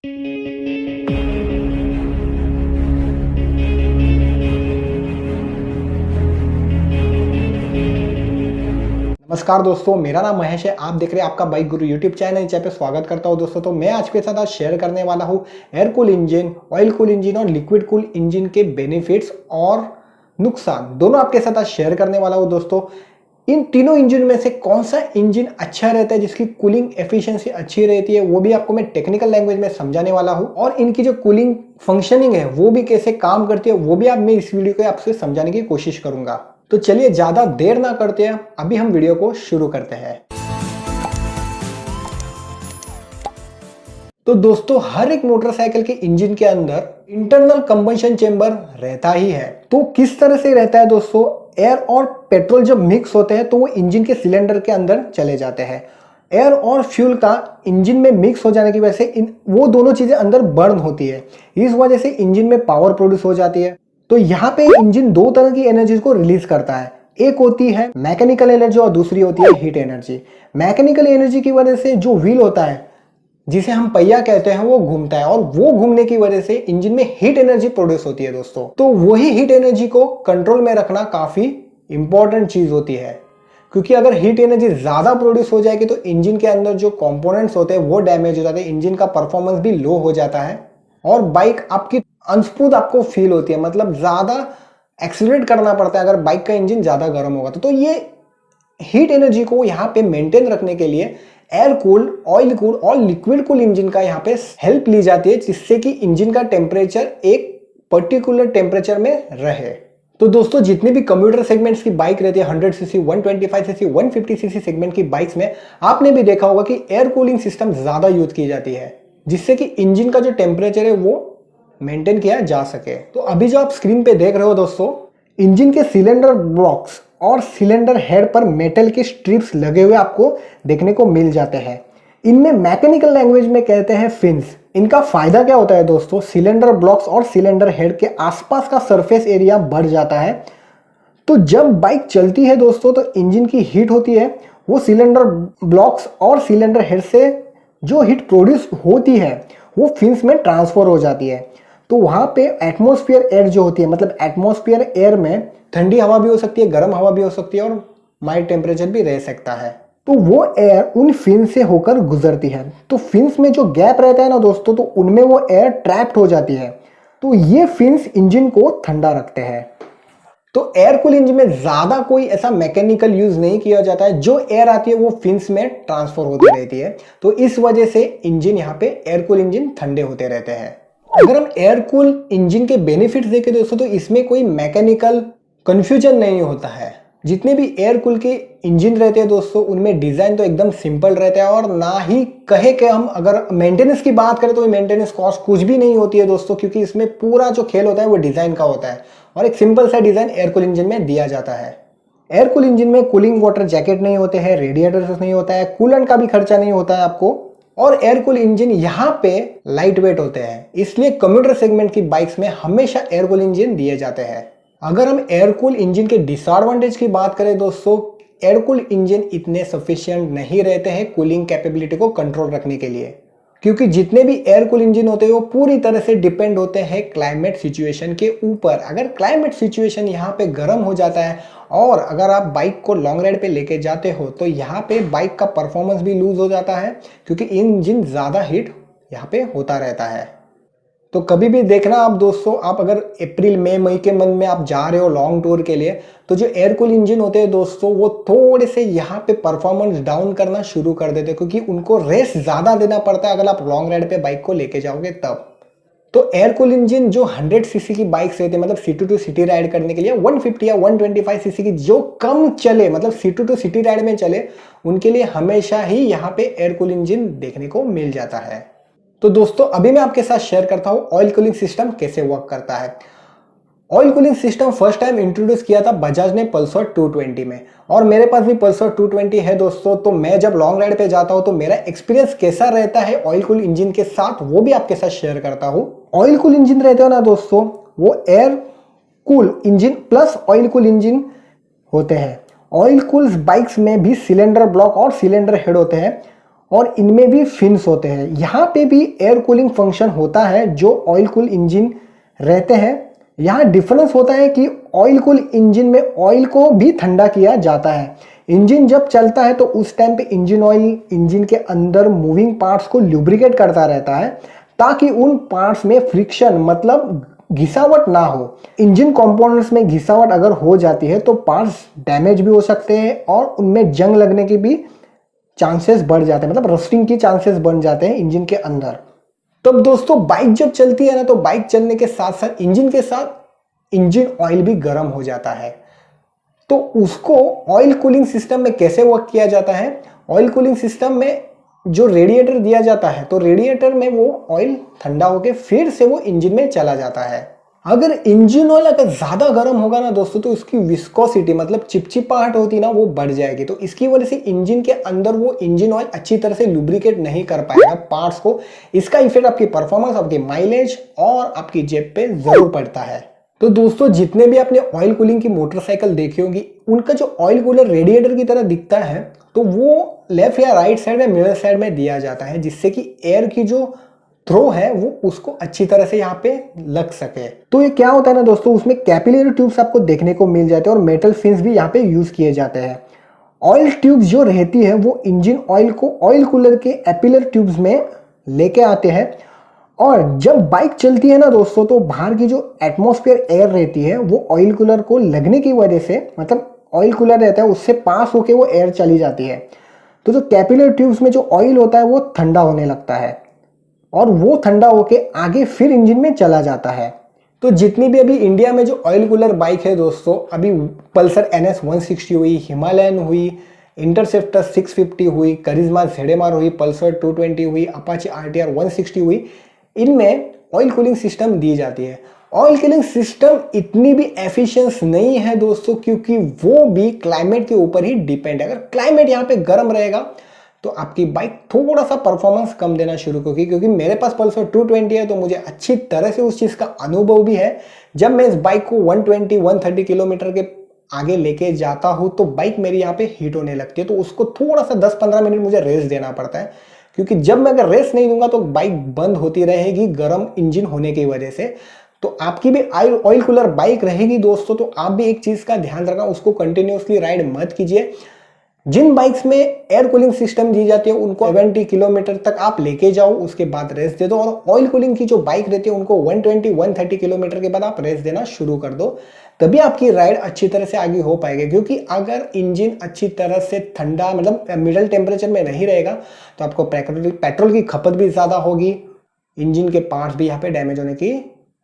नमस्कार दोस्तों, मेरा नाम महेश है। आप देख रहे हैं आपका बाइक गुरु यूट्यूब चैनल पे स्वागत करता हूं दोस्तों। तो मैं आज के साथ शेयर करने वाला हूं air cool engine, oil cool engine और लिक्विड कूल इंजन के बेनिफिट्स और नुकसान दोनों आपके साथ आज शेयर करने वाला हूं दोस्तों। इन तीनों इंजन में से कौन सा इंजन अच्छा रहता है, जिसकी कूलिंग एफिशिएंसी अच्छी रहती है, वो भी आपको मैं टेक्निकल लैंग्वेज में समझाने वाला हूं। और इनकी जो कूलिंग फंक्शनिंग है वो भी कैसे काम करती है, वो भी मैं इस वीडियो को आपसे समझाने की कोशिश करूंगा। तो चलिए ज्यादा देर ना करते हैं, अभी हम वीडियो को शुरू करते हैं। तो दोस्तों, हर एक मोटरसाइकिल के इंजन के अंदर इंटरनल कंबशन चेंबर रहता ही है। तो किस तरह से रहता है दोस्तों, एयर और पेट्रोल जब मिक्स होते हैं तो वो इंजन के सिलेंडर के अंदर चले जाते हैं। एयर और फ्यूल का इंजन में मिक्स हो जाने की वजह से वो दोनों चीजें अंदर बर्न होती है। इस वजह से इंजन में पावर प्रोड्यूस हो जाती है। तो यहाँ पे इंजन दो तरह की एनर्जी को रिलीज करता है। एक होती है मैकेनिकल एनर्जी और दूसरी होती है हीट एनर्जी। मैकेनिकल एनर्जी की वजह से जो व्हील होता है, जिसे हम पहिया कहते हैं, वो घूमता है और वो घूमने की वजह से इंजन में हीट एनर्जी प्रोड्यूस होती है दोस्तों। तो वही हीट एनर्जी को कंट्रोल में रखना काफी इंपॉर्टेंट चीज होती है, क्योंकि अगर हीट एनर्जी ज्यादा प्रोड्यूस हो जाएगी तो इंजन के अंदर जो कंपोनेंट्स होते हैं वो डैमेज हो जाते हैं, इंजन का परफॉर्मेंस भी लो हो जाता है और बाइक आपकी अनस्मूथ आपको फील होती है, मतलब ज्यादा एक्सीलरेट करना पड़ता है अगर बाइक का इंजन ज्यादा गर्म होगा तो ये हीट एनर्जी को यहाँ पे मेंटेन रखने के लिए एयर कूल, ऑयल कूल और लिक्विड कूल इंजन का यहाँ पे हेल्प ली जाती है, जिससे कि इंजन का टेम्परेचर एक पर्टिकुलर टेम्परेचर में रहे। तो दोस्तों, जितने भी कंप्यूटर सेगमेंट्स की बाइक रहती है, 100 सीसी, 125 सीसी, 150 सीसी सेगमेंट की बाइक्स में आपने भी देखा होगा कि एयर कूलिंग सिस्टम ज्यादा यूज की जाती है, जिससे कि इंजन का जो टेम्परेचर है वो मेंटेन किया जा सके। तो अभी जो आप स्क्रीन पे देख रहे हो दोस्तों, इंजन के सिलेंडर ब्लॉक्स और सिलेंडर हेड पर मेटल के स्ट्रिप्स लगे हुए आपको देखने को मिल जाते हैं। इनमें मैकेनिकल लैंग्वेज में कहते हैं फिन्स। इनका फायदा क्या होता है दोस्तों, सिलेंडर ब्लॉक्स और सिलेंडर हेड के आसपास का सरफेस एरिया बढ़ जाता है। तो जब बाइक चलती है दोस्तों तो इंजन की हीट होती है, वो सिलेंडर ब्लॉक्स और सिलेंडर हेड से जो हीट प्रोड्यूस होती है वो फिन्स में ट्रांसफर हो जाती है। तो वहां पे एटमॉस्फेयर एयर जो होती है, मतलब एटमॉस्फेयर एयर में ठंडी हवा भी हो सकती है, गर्म हवा भी हो सकती है और माइल्ड टेम्परेचर भी रह सकता है। तो वो एयर उन फिन्स से होकर गुजरती है। तो फिन्स में जो गैप रहता है ना दोस्तों, तो उनमें वो एयर ट्रैप्ड हो जाती है। तो ये फिन्स इंजन को ठंडा रखते हैं। तो एयर कूल इंजन में ज्यादा कोई ऐसा मैकेनिकल यूज नहीं किया जाता है। जो एयर आती है वो फिन्स में ट्रांसफर होती रहती है। तो इस वजह से इंजन यहाँ पे एयर कूल इंजन ठंडे होते रहते हैं। अगर हम एयर कूल इंजन के बेनिफिट्स देखें दोस्तों, तो इसमें कोई मैकेनिकल कंफ्यूजन नहीं होता है। जितने भी एयर कूल के इंजन रहते हैं दोस्तों, उनमें डिजाइन तो एकदम सिंपल रहता है और ना ही कहे कि हम अगर मेंटेनेंस की बात करें तो मेंटेनेंस कॉस्ट कुछ भी नहीं होती है दोस्तों, क्योंकि इसमें पूरा जो खेल होता है वो डिजाइन का होता है और एक सिंपल सा डिजाइन एयर कूल इंजन में दिया जाता है। एयर कूल इंजन में कूलिंग वाटर जैकेट नहीं होते हैं, रेडिएटर्स नहीं होता है, कूलेंट का भी खर्चा नहीं होता है आपको। और एयर कूल इंजन यहाँ पे लाइट वेट होते हैं, इसलिए कम्यूटर सेगमेंट की बाइक्स में हमेशा एयर कूल इंजन दिए जाते हैं। अगर हम एयर कूल इंजन के डिसएडवांटेज की बात करें दोस्तों, एयर कूल इंजन इतने सफिशिएंट नहीं रहते हैं कूलिंग कैपेबिलिटी को कंट्रोल रखने के लिए, क्योंकि जितने भी एयर कूल इंजन होते हैं वो पूरी तरह से डिपेंड होते हैं क्लाइमेट सिचुएशन के ऊपर। अगर क्लाइमेट सिचुएशन यहाँ पे गर्म हो जाता है और अगर आप बाइक को लॉन्ग राइड पे लेके जाते हो तो यहाँ पे बाइक का परफॉर्मेंस भी लूज हो जाता है, क्योंकि इंजन ज्यादा हीट यहाँ पे होता रहता है। तो कभी भी देखना आप दोस्तों, आप अगर अप्रैल मई के मंथ में आप जा रहे हो लॉन्ग टूर के लिए, तो जो एयर कूल इंजन होते हैं दोस्तों वो थोड़े से यहाँ पे परफॉर्मेंस डाउन करना शुरू कर देते हैं, क्योंकि उनको रेस्ट ज्यादा देना पड़ता है अगर आप लॉन्ग राइड पे बाइक को लेके जाओगे तब। तो एयर कूल इंजन जो 100 सीसी की बाइक्स रहती है, मतलब सिटी टू सिटी राइड करने के लिए, 150 या 125 सीसी की जो कम चले, मतलब सिटी टू सिटी राइड में चले, उनके लिए हमेशा ही यहाँ पे एयर कूल इंजन देखने को मिल जाता है। तो दोस्तों, अभी मैं आपके साथ शेयर करता हूं ऑयल कूलिंग सिस्टम कैसे वर्क करता है। Oil cooling system first time introduce किया था बजाज ने पल्सर 220 में, और मेरे पास भी पल्सर 220 है दोस्तों। तो मैं जब लॉन्ग राइड पे जाता हूं तो मेरा एक्सपीरियंस कैसा रहता है ऑयल कूल इंजन के साथ, वो भी आपके साथ शेयर करता हूं। ऑयल कूल इंजन रहते हो ना दोस्तों, वो air cool engine plus oil cool engine होते हैं। ऑयल कूल बाइक्स में भी सिलेंडर ब्लॉक और सिलेंडर हेड होते हैं और इनमें भी फिन्स होते हैं। यहाँ पे भी एयर कूलिंग फंक्शन होता है जो ऑयल कूल इंजन रहते हैं। यहाँ डिफरेंस होता है कि ऑयल कूल इंजन में ऑयल को भी ठंडा किया जाता है। इंजन जब चलता है तो उस टाइम पे इंजन ऑयल इंजन के अंदर मूविंग पार्ट्स को ल्यूब्रिकेट करता रहता है ताकि उन पार्ट्स में फ्रिक्शन मतलब घिसावट ना हो। इंजन कंपोनेंट्स में घिसावट अगर हो जाती है तो पार्ट्स डैमेज भी हो सकते हैं और उनमें जंग लगने की भी चांसेस बढ़ जाते हैं, मतलब रस्टिंग के चांसेस बन जाते हैं इंजन के अंदर। तब दोस्तों बाइक जब चलती है ना तो बाइक चलने के साथ साथ इंजन ऑयल भी गर्म हो जाता है। तो उसको ऑयल कूलिंग सिस्टम में कैसे वर्क किया जाता है, ऑयल कूलिंग सिस्टम में जो रेडिएटर दिया जाता है तो रेडिएटर में वो ऑयल ठंडा होकर फिर से वो इंजन में चला जाता है। अगर इंजन ऑयल अगर ज्यादा गर्म होगा ना दोस्तों तो उसकी विस्कोसिटी मतलब चिपचिपाहट होती ना वो बढ़ जाएगी। तो इसकी वजह से इंजन के अंदर वो इंजन ऑयल अच्छी तरह से लुब्रिकेट नहीं कर पाएगा पार्ट्स को। इसका इफेक्ट आपकी परफॉर्मेंस, आपकी माइलेज और आपकी जेब पे जरूर पड़ता है। तो दोस्तों जितने भी आपने ऑयल कूलिंग की मोटरसाइकिल देखी होगी उनका जो ऑयल कूलर रेडिएटर की तरह दिखता है तो वो लेफ्ट या राइट साइड में मिरर साइड में दिया जाता है जिससे कि एयर की जो थ्रो है वो उसको अच्छी तरह से यहाँ पे लग सके। तो ये क्या होता है ना दोस्तों, उसमें कैपिलरी ट्यूब्स आपको देखने को मिल जाते हैं और मेटल फिन्स भी यहाँ पे यूज किए जाते हैं। ऑयल ट्यूब्स जो रहती है वो इंजन ऑयल को ऑयल कूलर के एपिलर ट्यूब्स में लेके आते हैं और जब बाइक चलती है ना दोस्तों तो बाहर की जो एटमॉस्फेयर एयर रहती है वो ऑयल कूलर को लगने की वजह से, मतलब ऑयल कूलर रहता है उससे पास होके वो एयर चली जाती है। तो जो कैपिलर ट्यूब्स में जो ऑयल होता है वो ठंडा होने लगता है और वो ठंडा होके आगे फिर इंजन में चला जाता है। तो जितनी भी अभी इंडिया में जो ऑयल कूलर बाइक है दोस्तों, अभी पल्सर NS 160 हुई, हिमालयन हुई, इंटरसेप्टर 650 हुई, करिश्मा ZMR हुई, पल्सर 220 हुई, अपाचे RTR 160 हुई, इनमें ऑयल कूलिंग सिस्टम दी जाती है। ऑयल कूलिंग सिस्टम इतनी भी एफिशिएंस नहीं है दोस्तों क्योंकि वो भी क्लाइमेट के ऊपर ही डिपेंड है। अगर क्लाइमेट यहाँ पे गर्म रहेगा तो आपकी बाइक थोड़ा सा परफॉर्मेंस कम देना शुरू होगी। क्योंकि मेरे पास पल्सर 220 है तो मुझे अच्छी तरह से उस चीज का अनुभव भी है। जब मैं इस बाइक को 120-130 किलोमीटर के आगे लेके जाता हूं तो बाइक मेरी यहाँ पे हीट होने लगती है, तो उसको थोड़ा सा 10-15 मिनट मुझे रेस्ट देना पड़ता है। क्योंकि जब मैं अगर रेस्ट नहीं दूंगा तो बाइक बंद होती रहेगी गर्म इंजन होने की वजह से। तो आपकी भी ऑयल कूलर बाइक रहेगी दोस्तों तो आप भी एक चीज का ध्यान रखना, उसको कंटिन्यूअसली राइड मत कीजिए। जिन बाइक्स में एयर कूलिंग सिस्टम दी जाती है उनको 70 किलोमीटर तक आप लेके जाओ, उसके बाद रेस्ट दे दो। और ऑयल कूलिंग की जो बाइक रहती है उनको 120-130 किलोमीटर के बाद आप रेस्ट देना शुरू कर दो, तभी आपकी राइड अच्छी तरह से आगे हो पाएगी। क्योंकि अगर इंजन अच्छी तरह से ठंडा मतलब मिडल टेम्परेचर में नहीं रहेगा तो आपको पेट्रोल की खपत भी ज्यादा होगी, इंजन के पार्ट्स भी यहाँ पे डैमेज होने की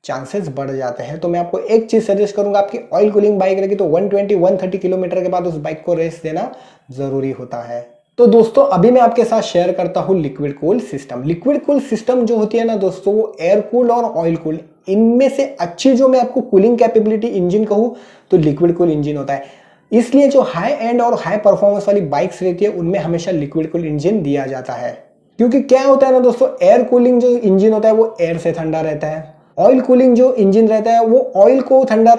चांसेस बढ़ जाते हैं। तो मैं आपको एक चीज सजेस्ट करूंगा, आपकी ऑयल कूलिंग बाइक रहेगी तो 120-130 किलोमीटर के बाद उस बाइक को रेस्ट देना जरूरी होता है। तो दोस्तों अभी मैं आपके साथ शेयर करता हूं liquid cool system. Liquid cool system जो होती है ना दोस्तों वो एयर कूल और ऑयल कूल इनमें से अच्छी जो मैं आपको कूलिंग कैपेबिलिटी इंजन कहूं तो लिक्विड कूल इंजन होता है। इसलिए जो हाई एंड और हाई परफॉर्मेंस वाली बाइक्स रहती है उनमें हमेशा लिक्विड कूल इंजन दिया जाता है। क्योंकि क्या होता है ना दोस्तों, एयर कूलिंग जो इंजन होता है वो एयर से ठंडा रहता है, ऑयल कूलिंग जो इंजन रहता है वो ऑयल को ठंडा,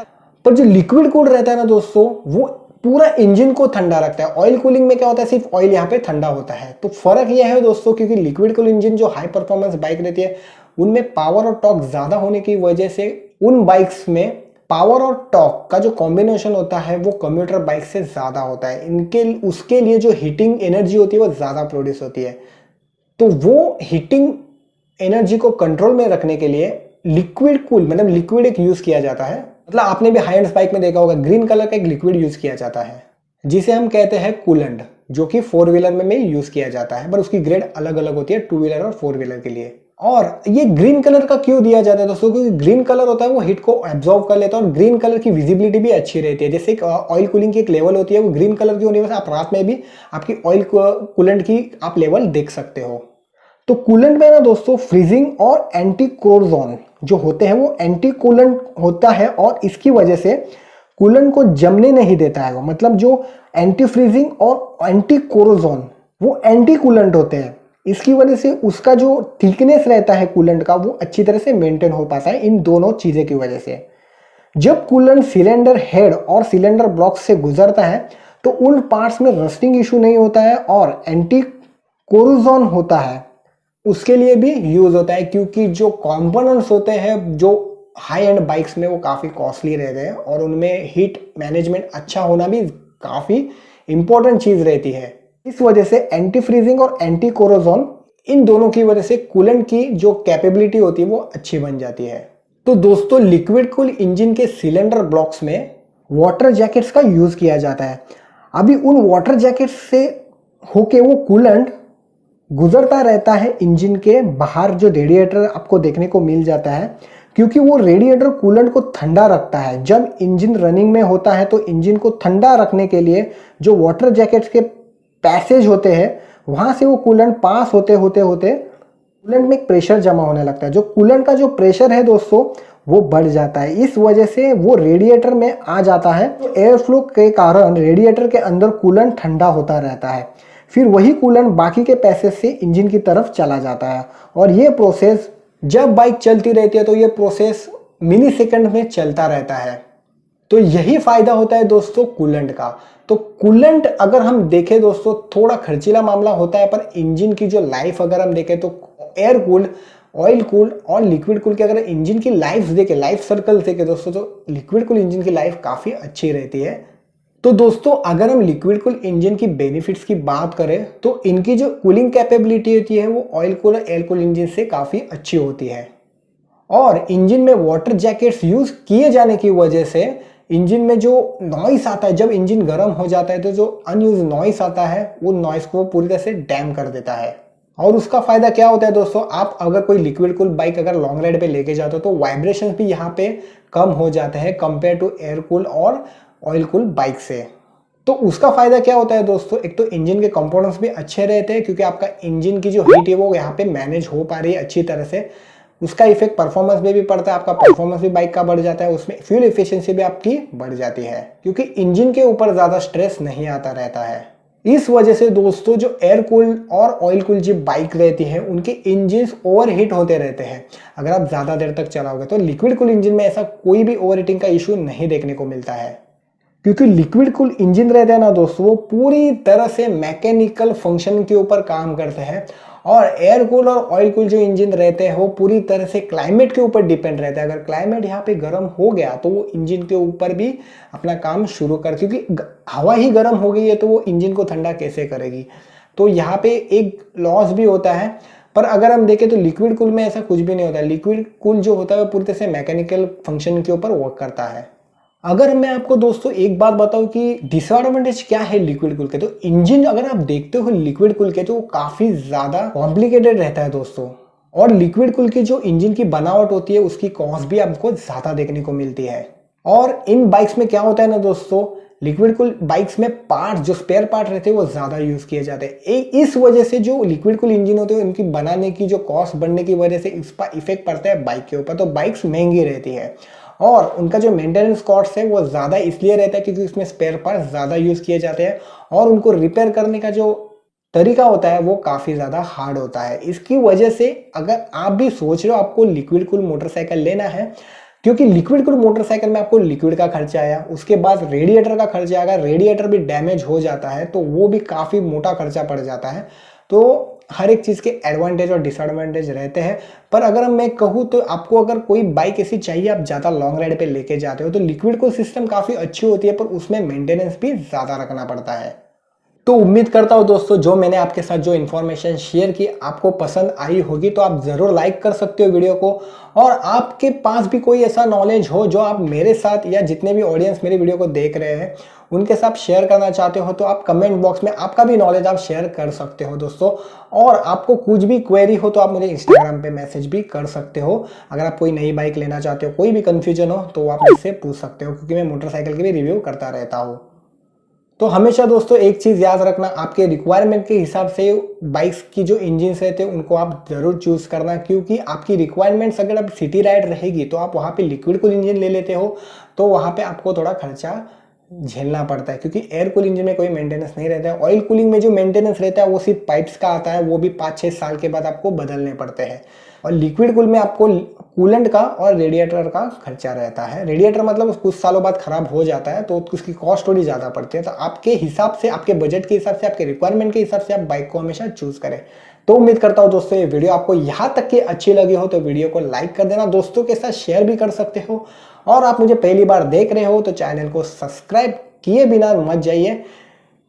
पर जो लिक्विड कूल रहता है ना दोस्तों वो पूरा इंजन को ठंडा रखता है। ऑयल कूलिंग में क्या होता है, सिर्फ ऑयल यहाँ पे ठंडा होता है। तो फर्क यह है दोस्तों, क्योंकि लिक्विड कूल इंजन जो हाई परफॉर्मेंस बाइक रहती है उनमें पावर और टॉर्क ज्यादा होने की वजह से उन बाइक्स में पावर और टॉर्क का जो कॉम्बिनेशन होता है वो कम्यूटर बाइक से ज्यादा होता है। इनके उसके लिए जो हीटिंग एनर्जी होती है वो ज्यादा प्रोड्यूस होती है। तो वो हीटिंग एनर्जी को कंट्रोल में रखने के लिए लिक्विड कूल मतलब लिक्विड एक यूज किया जाता है। मतलब आपने भी हाई एंड बाइक में देखा होगा ग्रीन कलर का एक लिक्विड यूज किया जाता है जिसे हम कहते हैं कूलेंट, जो कि 4 व्हीलर में यूज किया जाता है, पर उसकी ग्रेड अलग अलग होती है 2 व्हीलर और 4 व्हीलर के लिए। और ये ग्रीन कलर का क्यों दिया जाता है दोस्तों, क्योंकि ग्रीन कलर होता है वो हीट को एब्जॉर्ब कर लेता है और ग्रीन कलर की विजिबिलिटी भी अच्छी रहती है। जैसे ऑयल कूलिंग की एक लेवल होती है वो ग्रीन कलर की होने की वजह से आप रात में भी आपकी ऑयल कूलेंट की आप लेवल देख सकते हो। तो कूलेंट में ना दोस्तों फ्रीजिंग और एंटी कोरोजन जो होते हैं वो एंटी कूलेंट होता है और इसकी वजह से कूलेंट को जमने नहीं देता है। वो मतलब जो एंटी फ्रीजिंग और एंटी कोरोजन वो एंटी कूलेंट होते हैं। इसकी वजह से उसका जो थिकनेस रहता है कूलेंट का वो अच्छी तरह से मेंटेन हो पाता है इन दोनों चीजें की वजह से। जब कूलेंट सिलेंडर हेड और सिलेंडर ब्लॉक से गुजरता है तो उन पार्ट्स में रस्टिंग इशू नहीं होता है और एंटी कोरोजन होता है उसके लिए भी यूज होता है, क्योंकि जो कंपोनेंट्स होते हैं जो हाई एंड बाइक्स में वो काफ़ी कॉस्टली रहते हैं और उनमें हीट मैनेजमेंट अच्छा होना भी काफ़ी इंपॉर्टेंट चीज़ रहती है। इस वजह से एंटी फ्रीजिंग और एंटी कोरोजन इन दोनों की वजह से कूलेंट की जो कैपेबिलिटी होती है वो अच्छी बन जाती है। तो दोस्तों लिक्विड कूल इंजन के सिलेंडर ब्लॉक्स में वाटर जैकेट्स का यूज किया जाता है। अभी उन वाटर जैकेट्स से होके वो कूलेंट गुजरता रहता है इंजन के बाहर, जो रेडिएटर आपको देखने को मिल जाता है, क्योंकि वो रेडिएटर कूलेंट को ठंडा रखता है। जब इंजन रनिंग में होता है तो इंजन को ठंडा रखने के लिए जो वाटर जैकेट्स के पैसेज होते हैं वहां से वो कूलेंट पास होते होते होते कूलेंट में एक प्रेशर जमा होने लगता है। जो कूलेंट का जो प्रेशर है दोस्तों वो बढ़ जाता है, इस वजह से वो रेडिएटर में आ जाता है। तो एयर फ्लो के कारण रेडिएटर के अंदर कूलेंट ठंडा होता रहता है, फिर वही कूलेंट बाकी के पैसेज से इंजन की तरफ चला जाता है। और ये प्रोसेस जब बाइक चलती रहती है तो ये प्रोसेस मिली सेकंड में चलता रहता है। तो यही फायदा होता है दोस्तों कूलेंट का। तो कूलेंट अगर हम देखें दोस्तों थोड़ा खर्चीला मामला होता है, पर इंजन की जो लाइफ अगर हम देखें तो एयर कूल्ड, ऑयल कूल्ड और लिक्विड कूल के अगर इंजन की लाइफ देखें, लाइफ सर्कल देखें दोस्तों, तो लिक्विड कूल इंजन की लाइफ काफ़ी अच्छी रहती है। तो दोस्तों अगर हम liquid cool engine key benefits की बात करें तो इनकी जो कूलिंग कैपेबिलिटी होती है वो ऑयल कूल और एयर कूल इंजन से काफ़ी अच्छी होती है। और इंजन में वाटर जैकेट्स यूज किए जाने की वजह से इंजन में जो नॉइस आता है, जब इंजन गर्म हो जाता है तो जो अनयूज नॉइस आता है वो नॉइस को पूरी तरह से डैम कर देता है। और उसका फायदा क्या होता है दोस्तों, आप अगर कोई लिक्विड कूल बाइक अगर लॉन्ग राइड पे लेके जाते हो तो वाइब्रेशन भी यहाँ पे कम हो जाते हैं कंपेयर टू एयर कूल और ऑयल कूल बाइक से। तो उसका फायदा क्या होता है दोस्तों, एक तो इंजन के कंपोनेंट्स भी अच्छे रहते हैं, क्योंकि आपका इंजन की जो हीट है वो यहाँ पे मैनेज हो पा रही है अच्छी तरह से। उसका इफेक्ट परफॉर्मेंस में भी पड़ता है, आपका परफॉर्मेंस भी बाइक का बढ़ जाता है, उसमें फ्यूल एफिशिएंसी भी आपकी बढ़ जाती है, क्योंकि इंजन के ऊपर ज्यादा स्ट्रेस नहीं आता रहता है। इस वजह से दोस्तों जो एयर कूल और ऑयल कूल जो बाइक रहती है उनके इंजन ओवरहीट होते रहते हैं अगर आप ज्यादा देर तक चलाओगे। तो लिक्विड कूल इंजन में ऐसा कोई भी ओवरहीटिंग का इशू नहीं देखने को मिलता है, क्योंकि लिक्विड कूल इंजन रहते हैं ना दोस्तों वो पूरी तरह से मैकेनिकल फंक्शन के ऊपर काम करते हैं। और एयर कूल और ऑयल कूल जो इंजन रहते हैं वो पूरी तरह से क्लाइमेट के ऊपर डिपेंड रहता है। अगर क्लाइमेट यहाँ पे गर्म हो गया तो वो इंजन के ऊपर भी अपना काम शुरू कर, क्योंकि हवा ही गर्म हो गई है तो वो इंजन को ठंडा कैसे करेगी। तो यहाँ पे एक लॉस भी होता है। पर अगर हम देखें तो लिक्विड कूल में ऐसा कुछ भी नहीं होता। लिक्विड कूल जो होता है वो पूरी तरह से मैकेनिकल फंक्शन के ऊपर वर्क करता है। अगर मैं आपको दोस्तों एक बात बताऊं कि डिसएडवांटेज क्या है लिक्विड कूल के, तो इंजन अगर आप देखते हो लिक्विड कूल के तो वो काफी ज्यादा कॉम्प्लिकेटेड रहता है दोस्तों। और लिक्विड कूल की जो इंजन की बनावट होती है उसकी कॉस्ट भी आपको ज्यादा देखने को मिलती है। और इन बाइक्स में क्या होता है ना दोस्तों, लिक्विड कूल बाइक्स में पार्ट जो स्पेयर पार्ट रहते हैं वो ज्यादा यूज किए जाते हैं। इस वजह से जो लिक्विड कूल इंजन होते हैं उनकी बनाने की जो कॉस्ट बढ़ने की वजह से इसका इफेक्ट पड़ता है बाइक के ऊपर। तो बाइक्स महंगी रहती है और उनका जो मेंटेनेंस कॉस्ट है वो ज़्यादा इसलिए रहता है क्योंकि उसमें स्पेयर पार्ट ज़्यादा यूज़ किए जाते हैं और उनको रिपेयर करने का जो तरीका होता है वो काफ़ी ज़्यादा हार्ड होता है। इसकी वजह से अगर आप भी सोच रहे हो आपको लिक्विड कूल मोटरसाइकिल लेना है, क्योंकि लिक्विड कूल मोटरसाइकिल में आपको लिक्विड का खर्चा आया, उसके बाद रेडिएटर का खर्चा आएगा, रेडिएटर भी डैमेज हो जाता है तो वो भी काफ़ी मोटा खर्चा पड़ जाता है। तो हर एक चीज़ के एडवांटेज और डिसएडवांटेज रहते हैं। पर अगर मैं कहूँ तो आपको अगर कोई बाइक ऐसी चाहिए आप ज़्यादा लॉन्ग राइड पे लेके जाते हो तो लिक्विड कूल सिस्टम काफ़ी अच्छी होती है, पर उसमें मेंटेनेंस भी ज़्यादा रखना पड़ता है। तो उम्मीद करता हूँ दोस्तों जो मैंने आपके साथ जो इन्फॉर्मेशन शेयर की आपको पसंद आई होगी। तो आप ज़रूर लाइक कर सकते हो वीडियो को, और आपके पास भी कोई ऐसा नॉलेज हो जो आप मेरे साथ या जितने भी ऑडियंस मेरी वीडियो को देख रहे हैं उनके साथ शेयर करना चाहते हो तो आप कमेंट बॉक्स में आपका भी नॉलेज आप शेयर कर सकते हो दोस्तों। और आपको कुछ भी क्वेरी हो तो आप मुझे इंस्टाग्राम पे मैसेज भी कर सकते हो। अगर आप कोई नई बाइक लेना चाहते हो, कोई भी कन्फ्यूजन हो तो आप मुझसे पूछ सकते हो, क्योंकि मैं मोटरसाइकिल की भी रिव्यू करता रहता हूँ। तो हमेशा दोस्तों एक चीज़ याद रखना, आपके रिक्वायरमेंट के हिसाब से बाइक्स की जो इंजन्स रहते हैं उनको आप ज़रूर चूज़ करना, क्योंकि आपकी रिक्वायरमेंट्स अगर आप सिटी राइड रहेगी तो आप वहाँ पे लिक्विड कूल इंजन ले लेते हो तो वहाँ पे आपको थोड़ा खर्चा झेलना पड़ता है, क्योंकि एयर कूल इंजन में कोई मेंटेनेंस नहीं रहता है। ऑयल कूलिंग में जो मेंटेनेंस रहता है वो सिर्फ पाइप्स का आता है, वो भी 5-6 साल के बाद आपको बदलने पड़ते हैं। और लिक्विड कूल में आपको कूलेंट का और रेडिएटर का खर्चा रहता है। रेडिएटर मतलब कुछ सालों बाद खराब हो जाता है तो उसकी कॉस्ट थोड़ी ज़्यादा पड़ती है। तो आपके हिसाब से, आपके बजट के हिसाब से, आपके रिक्वायरमेंट के हिसाब से आप बाइक को हमेशा चूज करें। तो उम्मीद करता हूँ दोस्तों ये वीडियो आपको यहाँ तक की अच्छी लगी हो तो वीडियो को लाइक कर देना, दोस्तों के साथ शेयर भी कर सकते हो। और आप मुझे पहली बार देख रहे हो तो चैनल को सब्सक्राइब किए बिना मत जाइए,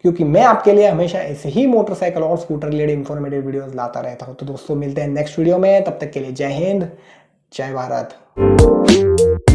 क्योंकि मैं आपके लिए हमेशा ऐसे ही मोटरसाइकिल और स्कूटर रिलेटेड इंफॉर्मेटिव वीडियोस लाता रहता हूं। तो दोस्तों मिलते हैं नेक्स्ट वीडियो में, तब तक के लिए जय हिंद, जय भारत।